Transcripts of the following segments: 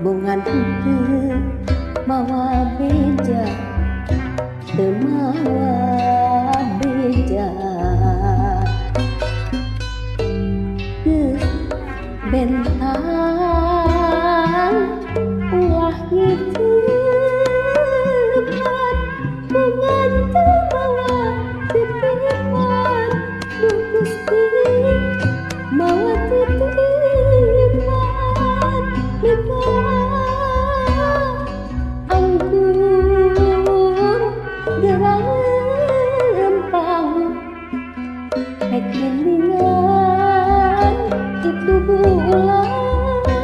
Bungan itu mawa beja, mawa beja, bentang ulah ngitepan, bungan itu mawa titipan, bungkus mawa titipan, Kekilingan itu bulan,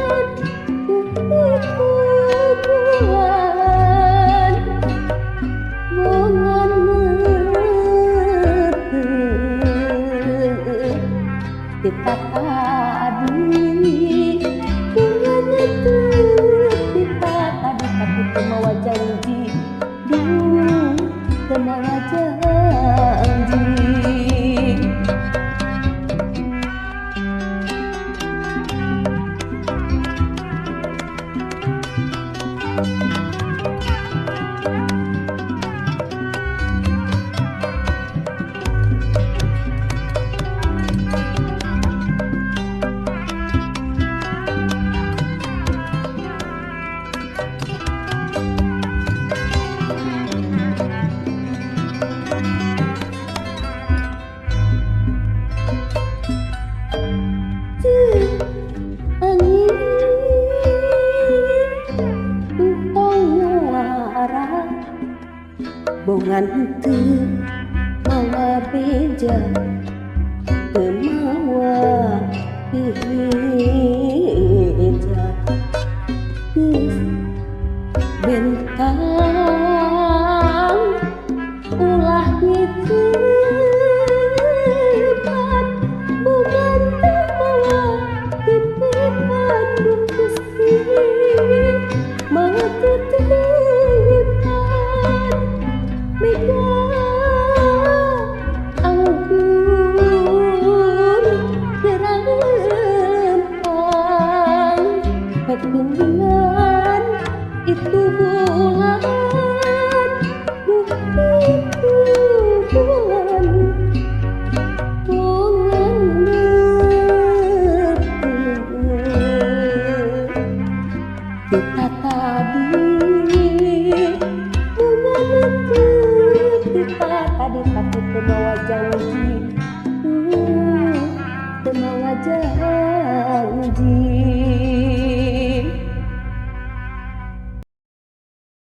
bungan metu kita tadi, bungan itu kita tadi tapi kemawa janji, kemawa janji. Bungan itu mawa beja, mawa beja, bentang ulah ngitepan, bungan itu mawa titipan, bungkus mawa titipan, mega anggun gerempang, kekilingan itu bulan, itu bulan, bungan metu kita tadi, bungan metu kita tadi tapi kemawa janji.